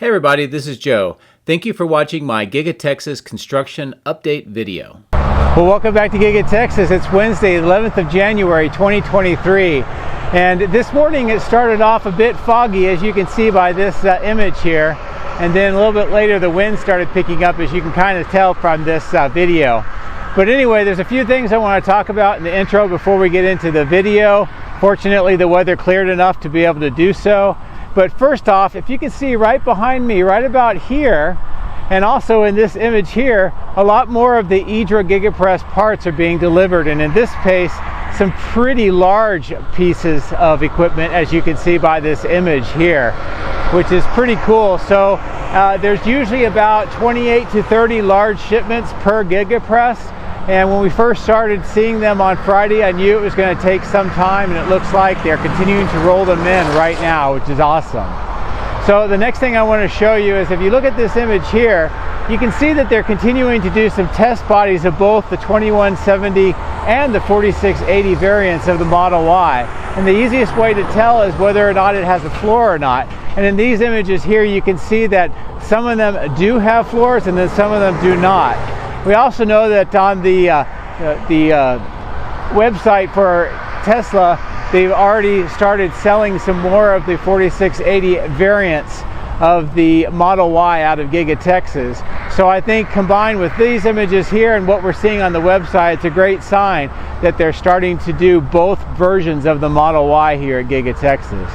Hey everybody, this is Joe. Thank you for watching my Giga Texas construction update video. Well, welcome back to Giga Texas. It's Wednesday, 11th of January, 2023. And this morning it started off a bit foggy, as you can see by this image here. And then a little bit later the wind started picking up, as you can kind of tell from this video. But anyway, there's a few things I want to talk about in the intro before we get into the video. Fortunately, the weather cleared enough to be able to do so. But first off, if you can see right behind me, right about here, and also in this image here, a lot more of the IDRA Giga Press parts are being delivered. And in this case, some pretty large pieces of equipment, as you can see by this image here, which is pretty cool. So there's usually about 28 to 30 large shipments per Giga Press. And when we first started seeing them on Friday, I knew it was going to take some time, and it looks like they're continuing to roll them in right now, which is awesome. So the next thing I want to show you is, if you look at this image here, you can see that they're continuing to do some test bodies of both the 2170 and the 4680 variants of the Model Y. And the easiest way to tell is whether or not it has a floor or not. And in these images here, you can see that some of them do have floors and then some of them do not. We also know that on the website for Tesla, they've already started selling some more of the 4680 variants of the Model Y out of Giga Texas. So I think combined with these images here and what we're seeing on the website, it's a great sign that they're starting to do both versions of the Model Y here at Giga Texas.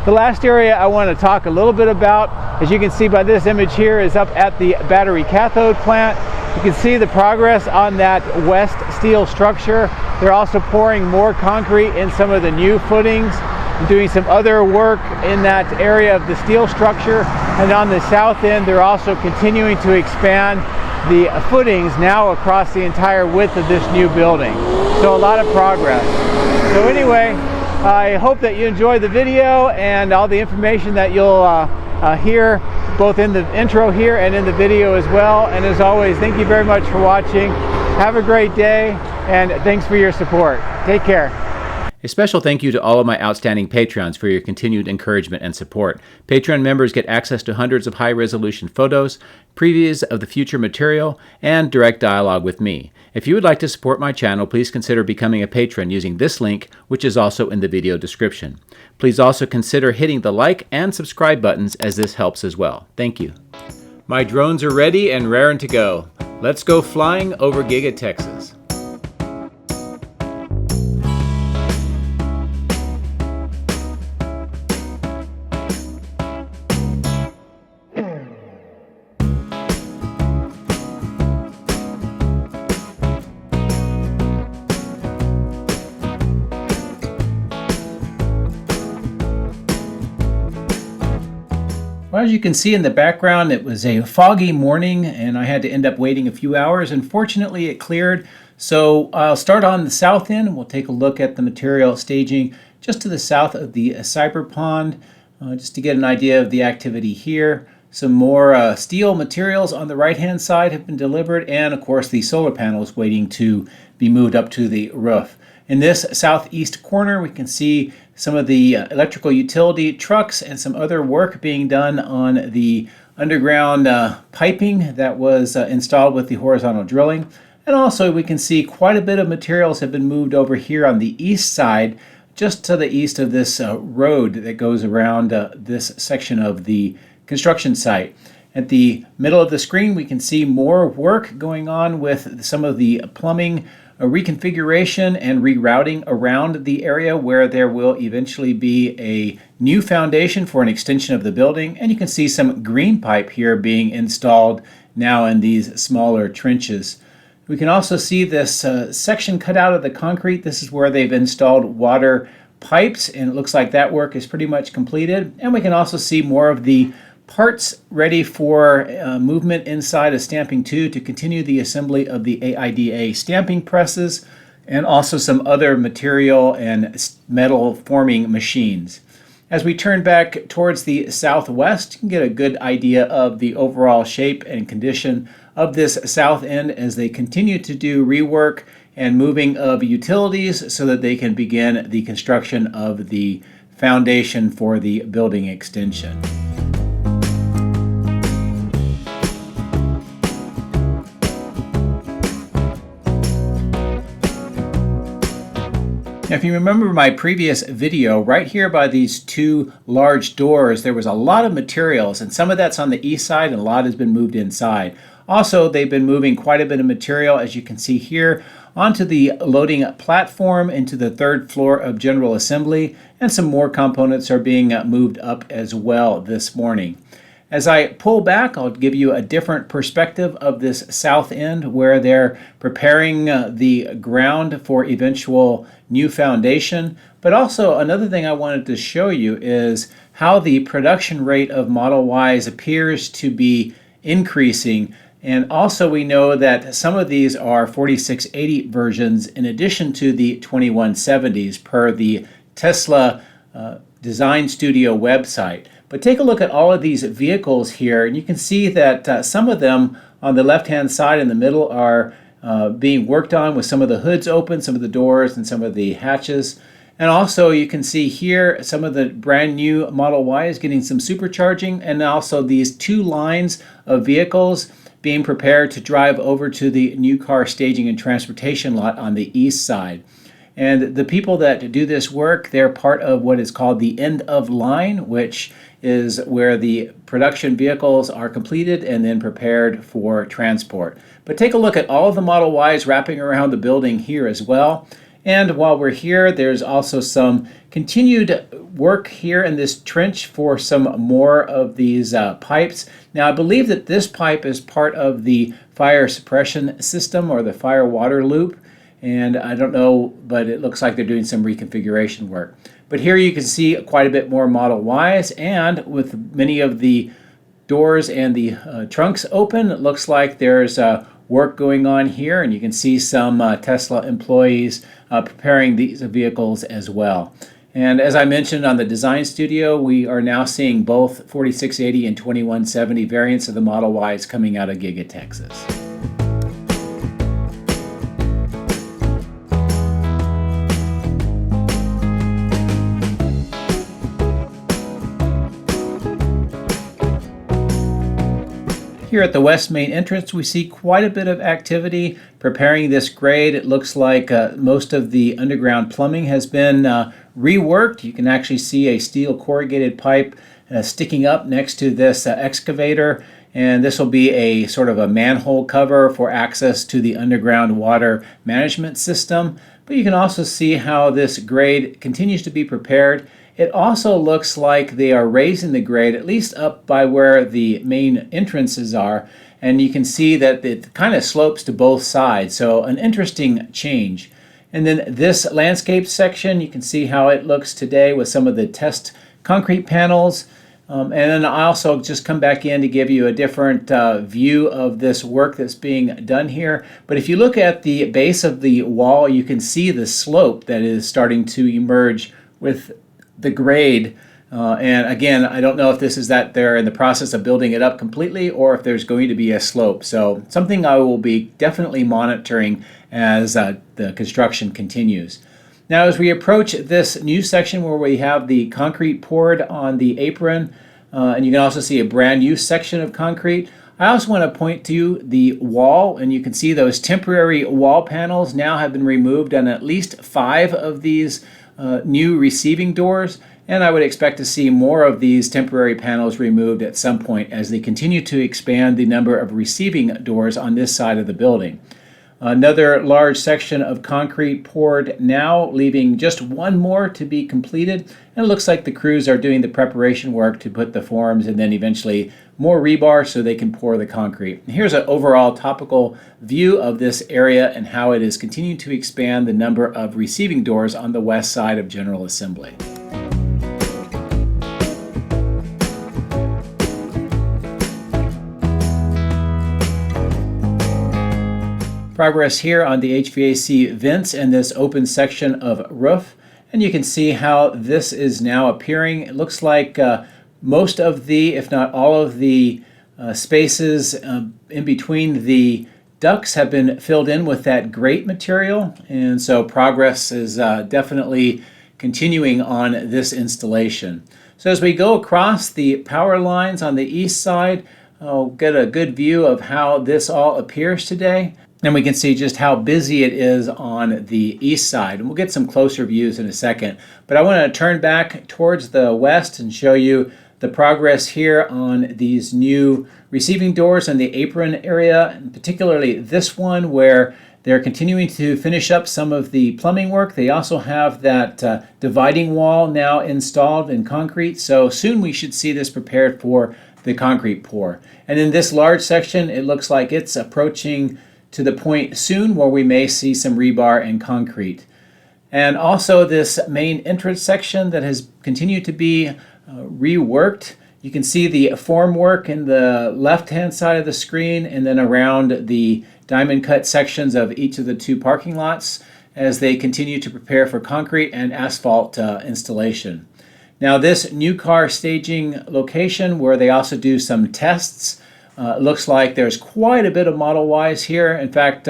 The last area I want to talk a little bit about, as you can see by this image here, is up at the battery cathode plant. You can see the progress on that west steel structure. They're also pouring more concrete in some of the new footings, doing some other work in that area of the steel structure. And on the south end, they're also continuing to expand the footings now across the entire width of this new building. So a lot of progress. So anyway, I hope that you enjoyed the video and all the information that you'll hear both in the intro here and in the video as well. And as always, thank you very much for watching. Have a great day, and thanks for your support. Take care. A special thank you to all of my outstanding Patrons for your continued encouragement and support. Patreon members get access to hundreds of high-resolution photos, previews of the future material, and direct dialogue with me. If you would like to support my channel, please consider becoming a patron using this link, which is also in the video description. Please also consider hitting the like and subscribe buttons, as this helps as well. Thank you. My drones are ready and raring to go. Let's go flying over Giga Texas. Well, as you can see in the background, it was a foggy morning and I had to end up waiting a few hours. Unfortunately, it cleared. So I'll start on the south end and we'll take a look at the material staging just to the south of the cyber pond, just to get an idea of the activity here. Some more steel materials on the right-hand side have been delivered, and of course the solar panels waiting to be moved up to the roof. In this southeast corner, we can see some of the electrical utility trucks and some other work being done on the underground piping that was installed with the horizontal drilling. And also we can see quite a bit of materials have been moved over here on the east side, just to the east of this road that goes around this section of the construction site. At the middle of the screen, we can see more work going on with some of the plumbing reconfiguration and rerouting around the area where there will eventually be a new foundation for an extension of the building. And you can see some green pipe here being installed now in these smaller trenches. We can also see this section cut out of the concrete. This is where they've installed water pipes, and it looks like that work is pretty much completed. And we can also see more of the parts ready for movement inside of Stamping 2 to continue the assembly of the IDRA stamping presses, and also some other material and metal forming machines. As we turn back towards the southwest, you can get a good idea of the overall shape and condition of this south end as they continue to do rework and moving of utilities so that they can begin the construction of the foundation for the building extension. Now, if you remember my previous video, right here by these two large doors, there was a lot of materials, and some of that's on the east side and a lot has been moved inside. Also, they've been moving quite a bit of material, as you can see here, onto the loading platform into the third floor of General Assembly, and some more components are being moved up as well this morning. As I pull back, I'll give you a different perspective of this south end where they're preparing the ground for eventual new foundation. But also another thing I wanted to show you is how the production rate of Model Ys appears to be increasing. And also we know that some of these are 4680 versions in addition to the 2170s per the Tesla Design Studio website. But take a look at all of these vehicles here, and you can see that some of them on the left-hand side in the middle are being worked on with some of the hoods open, some of the doors, and some of the hatches. And also you can see here some of the brand new Model Y is getting some supercharging, and also these two lines of vehicles being prepared to drive over to the new car staging and transportation lot on the east side. And the people that do this work, they're part of what is called the end of line, which is where the production vehicles are completed and then prepared for transport. But take a look at all of the Model Ys wrapping around the building here as well. And while we're here, there's also some continued work here in this trench for some more of these pipes. Now, I believe that this pipe is part of the fire suppression system or the fire water loop. And I don't know, but it looks like they're doing some reconfiguration work. But here you can see quite a bit more Model Ys, and with many of the doors and the trunks open, it looks like there's work going on here, and you can see some Tesla employees preparing these vehicles as well. And as I mentioned on the Design Studio, we are now seeing both 4680 and 2170 variants of the Model Ys coming out of Giga Texas. Here at the west main entrance, we see quite a bit of activity preparing this grade. It looks like most of the underground plumbing has been reworked. You can actually see a steel corrugated pipe sticking up next to this excavator, and this will be a sort of a manhole cover for access to the underground water management system. But you can also see how this grade continues to be prepared. It also looks like they are raising the grade at least up by where the main entrances are, and you can see that it kind of slopes to both sides, so an interesting change. And then this landscape section, you can see how it looks today with some of the test concrete panels. And then I also just come back in to give you a different view of this work that's being done here. But if you look at the base of the wall, you can see the slope that is starting to emerge with the grade. And again, I don't know if this is that they're in the process of building it up completely or if there's going to be a slope. So something I will be definitely monitoring as the construction continues. Now, as we approach this new section where we have the concrete poured on the apron, and you can also see a brand new section of concrete, I also want to point to the wall, and you can see those temporary wall panels now have been removed on at least 5 of these new receiving doors, and I would expect to see more of these temporary panels removed at some point as they continue to expand the number of receiving doors on this side of the building. Another large section of concrete poured now, leaving just one more to be completed, and it looks like the crews are doing the preparation work to put the forms and then eventually more rebar so they can pour the concrete. And here's an overall topical view of this area and how it is continuing to expand the number of receiving doors on the west side of General Assembly. Progress here on the HVAC vents and this open section of roof, and you can see how this is now appearing. It looks like most of the, if not all of the spaces in between the ducts have been filled in with that grate material, and so progress is definitely continuing on this installation. So as we go across the power lines on the east side, I'll get a good view of how this all appears today. And we can see just how busy it is on the east side. And we'll get some closer views in a second. But I want to turn back towards the west and show you the progress here on these new receiving doors in the apron area, and particularly this one where they're continuing to finish up some of the plumbing work. They also have that dividing wall now installed in concrete. So soon we should see this prepared for the concrete pour. And in this large section, it looks like it's approaching to the point soon where we may see some rebar and concrete. And also this main entrance section that has continued to be reworked. You can see the formwork in the left-hand side of the screen and then around the diamond cut sections of each of the two parking lots as they continue to prepare for concrete and asphalt installation. Now this new car staging location where they also do some tests, looks like there's quite a bit of Model Ys here. In fact,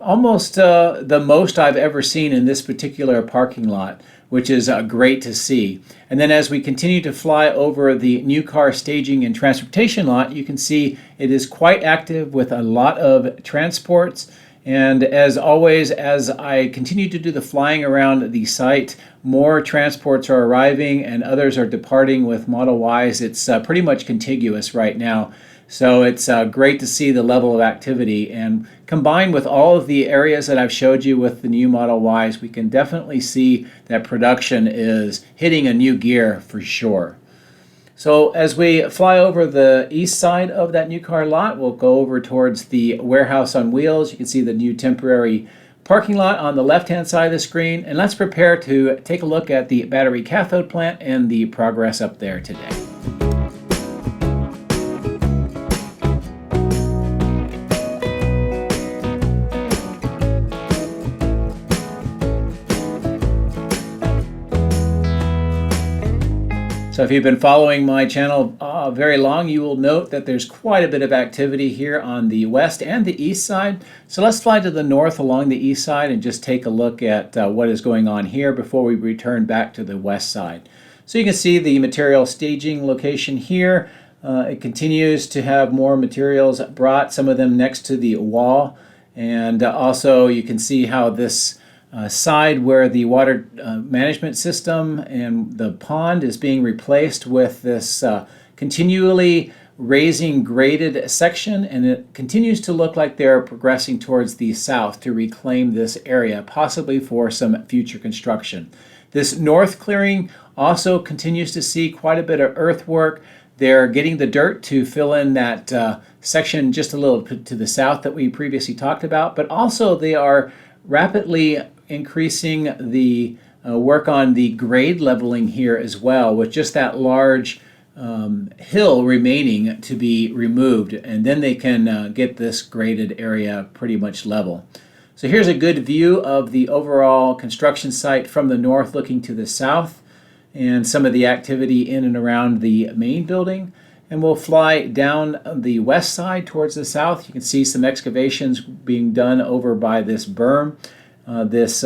almost the most I've ever seen in this particular parking lot, which is great to see. And then as we continue to fly over the new car staging and transportation lot, you can see it is quite active with a lot of transports. And as always, as I continue to do the flying around the site, more transports are arriving and others are departing with Model Ys. It's pretty much contiguous right now. So it's great to see the level of activity, and combined with all of the areas that I've showed you with the new Model Ys, we can definitely see that production is hitting a new gear for sure. So as we fly over the east side of that new car lot, we'll go over towards the warehouse on wheels. You can see the new temporary parking lot on the left-hand side of the screen, and let's prepare to take a look at the battery cathode plant and the progress up there today. So if you've been following my channel very long, you will note that there's quite a bit of activity here on the west and the east side. So let's fly to the north along the east side and just take a look at what is going on here before we return back to the west side. So you can see the material staging location here. It continues to have more materials brought, some of them next to the wall. And also you can see how this side where the water management system and the pond is being replaced with this continually raising graded section, and it continues to look like they're progressing towards the south to reclaim this area, possibly for some future construction. This north clearing also continues to see quite a bit of earthwork. They're getting the dirt to fill in that section just a little to the south that we previously talked about, but also they are rapidly increasing the work on the grade leveling here as well, with just that large hill remaining to be removed, and then they can get this graded area pretty much level. So here's a good view of the overall construction site from the north looking to the south, and some of the activity in and around the main building. And we'll fly down the west side towards the south. You can see some excavations being done over by this berm, this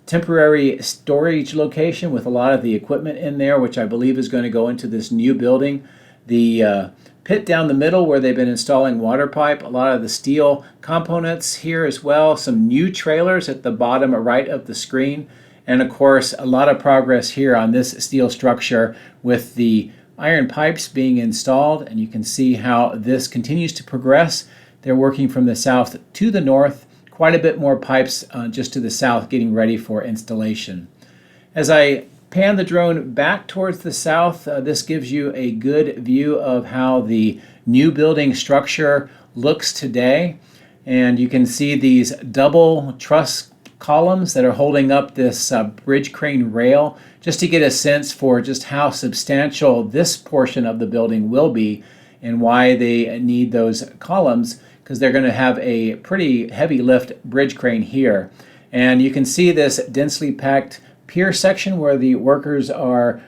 temporary storage location with a lot of the equipment in there, which I believe is going to go into this new building. The pit down the middle where they've been installing water pipe, a lot of the steel components here as well, some new trailers at the bottom right of the screen, and of course a lot of progress here on this steel structure with the iron pipes being installed, and you can see how this continues to progress. They're working from the south to the north, quite a bit more pipes just to the south getting ready for installation. As I pan the drone back towards the south, this gives you a good view of how the new building structure looks today. And you can see these double truss columns that are holding up this bridge crane rail, just to get a sense for just how substantial this portion of the building will be and why they need those columns, because they're going to have a pretty heavy lift bridge crane here. And you can see this densely packed pier section where the workers are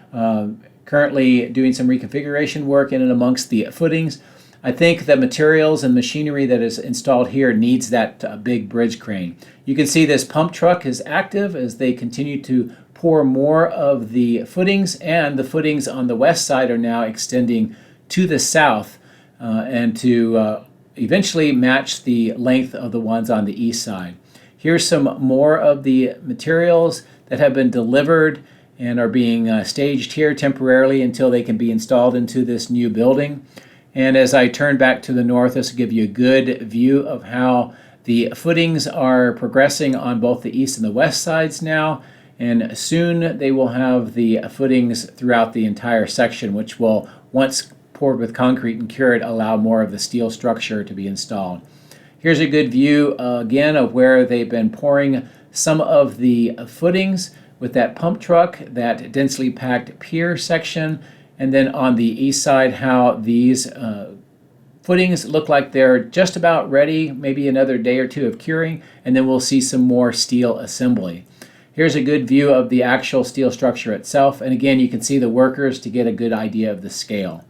currently doing some reconfiguration work in and amongst the footings. I think the materials and machinery that is installed here needs that big bridge crane. You can see this pump truck is active as they continue to pour more of the footings, and the footings on the west side are now extending to the south and to eventually match the length of the ones on the east side. Here's some more of the materials that have been delivered and are being staged here temporarily until they can be installed into this new building. And as I turn back to the north, this will give you a good view of how the footings are progressing on both the east and the west sides now. And soon they will have the footings throughout the entire section, which will, once poured with concrete and cured, allow more of the steel structure to be installed. Here's a good view again of where they've been pouring some of the footings with that pump truck, that densely packed pier section, and then on the east side how these footings look like they're just about ready, maybe another day or two of curing, and then we'll see some more steel assembly. Here's a good view of the actual steel structure itself, and again you can see the workers to get a good idea of the scale.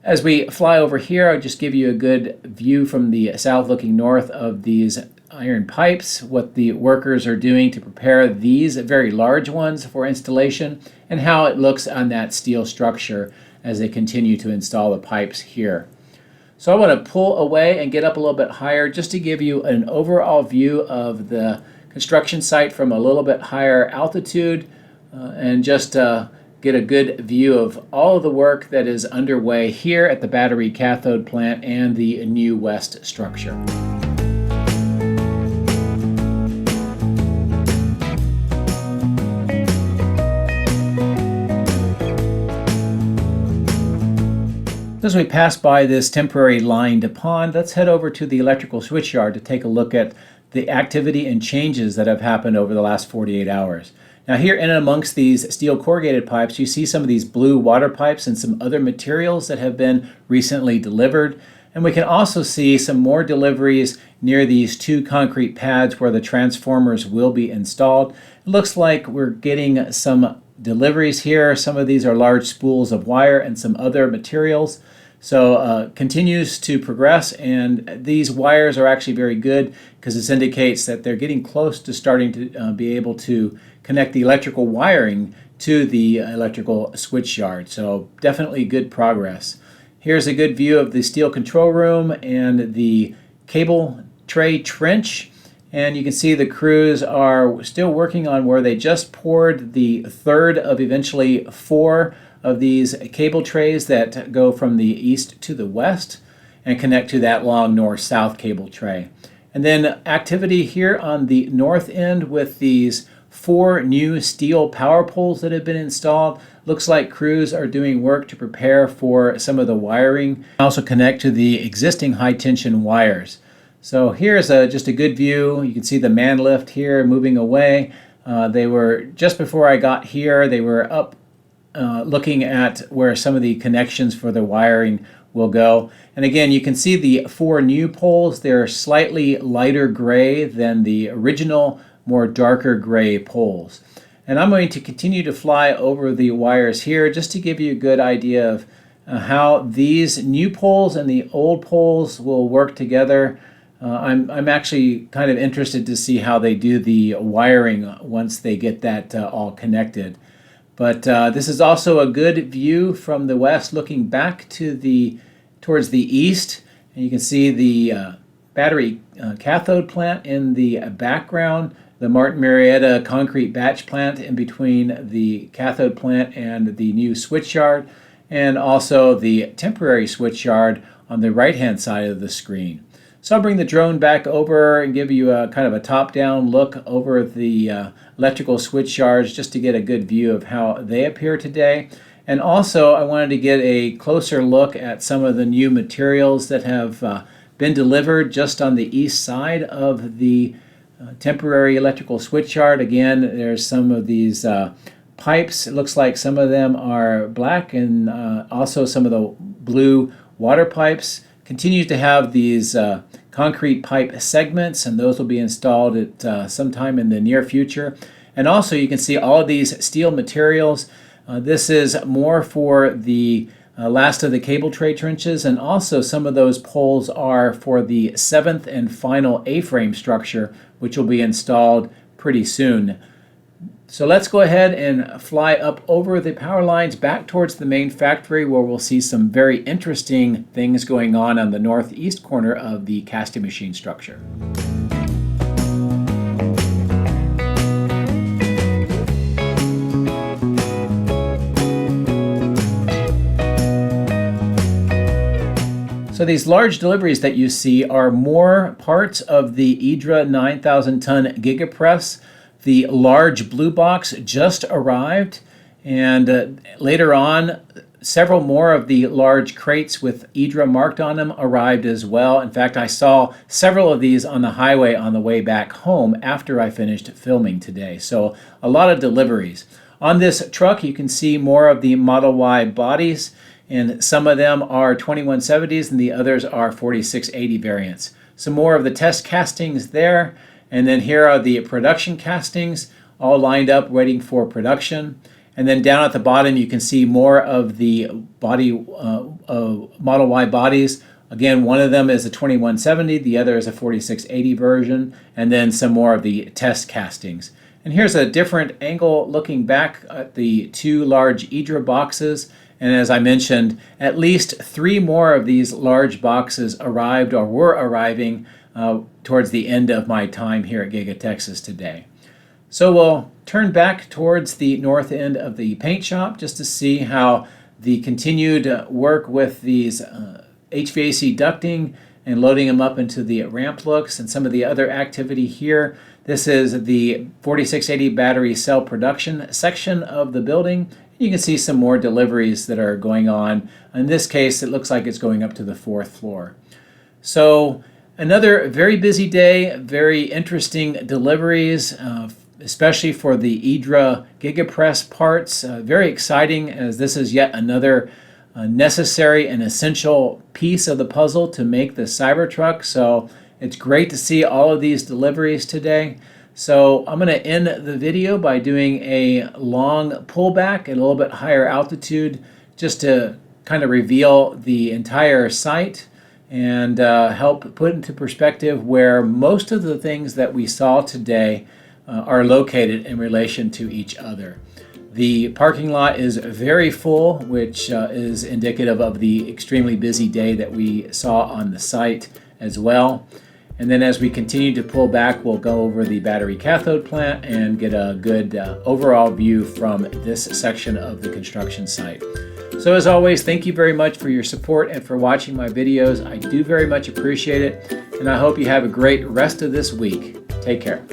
As we fly over here, I'll just give you a good view from the south looking north of these iron pipes, what the workers are doing to prepare these very large ones for installation, and how it looks on that steel structure as they continue to install the pipes here. So I want to pull away and get up a little bit higher just to give you an overall view of the construction site from a little bit higher altitude and just get a good view of all of the work that is underway here at the battery cathode plant and the new west structure. As we pass by this temporary lined pond, let's head over to the electrical switchyard to take a look at the activity and changes that have happened over the last 48 hours. Now here in amongst these steel corrugated pipes, you see some of these blue water pipes and some other materials that have been recently delivered. And we can also see some more deliveries near these two concrete pads where the transformers will be installed. It looks like we're getting some deliveries here. Some of these are large spools of wire and some other materials. So continues to progress, and these wires are actually very good because this indicates that they're getting close to starting to be able to connect the electrical wiring to the electrical switch yard. So definitely good progress. Here's a good view of the steel control room and the cable tray trench. And you can see the crews are still working on where they just poured the third of eventually 4 of these cable trays that go from the east to the west and connect to that long north-south cable tray. And then activity here on the north end with these 4 new steel power poles that have been installed. Looks like crews are doing work to prepare for some of the wiring, also connect to the existing high tension wires. So here's just a good view. You can see the man lift here moving away. They were, just before I got here, they were up looking at where some of the connections for the wiring will go. And again, you can see the 4 new poles. They're slightly lighter gray than the original, more darker gray poles. And I'm going to continue to fly over the wires here just to give you a good idea of how these new poles and the old poles will work together. I'm actually kind of interested to see how they do the wiring once they get that all connected. But this is also a good view from the west looking back to towards the east. And you can see the battery cathode plant in the background, the Martin Marietta concrete batch plant in between the cathode plant and the new switchyard, and also the temporary switchyard on the right-hand side of the screen. So I'll bring the drone back over and give you a kind of a top-down look over the electrical switch yards just to get a good view of how they appear today. And also I wanted to get a closer look at some of the new materials that have been delivered just on the east side of the temporary electrical switch yard. Again, there's some of these pipes. It looks like some of them are black, and also some of the blue water pipes. Continues to have these concrete pipe segments, and those will be installed at sometime in the near future. And also you can see all of these steel materials. This is more for the last of the cable tray trenches, and also some of those poles are for the 7th and final A-frame structure, which will be installed pretty soon. So let's go ahead and fly up over the power lines back towards the main factory, where we'll see some very interesting things going on the northeast corner of the casting machine structure. So these large deliveries that you see are more parts of the IDRA 9,000-ton Giga Press. The large blue box just arrived, and later on, several more of the large crates with IDRA marked on them arrived as well. In fact, I saw several of these on the highway on the way back home after I finished filming today. So a lot of deliveries. On this truck, you can see more of the Model Y bodies, and some of them are 2170s and the others are 4680 variants. Some more of the test castings there, and then here are the production castings all lined up waiting for production. And then down at the bottom you can see more of the body Model Y bodies. Again, one of them is a 2170, the other is a 4680 version, and then some more of the test castings. And here's a different angle looking back at the two large IDRA boxes. And as I mentioned, at least 3 more of these large boxes arrived or were arriving towards the end of my time here at Giga Texas today. So we'll turn back towards the north end of the paint shop just to see how the continued work with these HVAC ducting and loading them up into the ramp looks, and some of the other activity here. This is the 4680 battery cell production section of the building. You can see some more deliveries that are going on. In this case, it looks like it's going up to the 4th floor. So another very busy day, very interesting deliveries, especially for the IDRA Giga Press parts. Very exciting, as this is yet another necessary and essential piece of the puzzle to make the Cybertruck. So it's great to see all of these deliveries today. So I'm going to end the video by doing a long pullback at a little bit higher altitude just to kind of reveal the entire site and help put into perspective where most of the things that we saw today are located in relation to each other. The parking lot is very full, which is indicative of the extremely busy day that we saw on the site as well. And then as we continue to pull back, we'll go over the battery cathode plant and get a good overall view from this section of the construction site. So as always, thank you very much for your support and for watching my videos. I do very much appreciate it, and I hope you have a great rest of this week. Take care.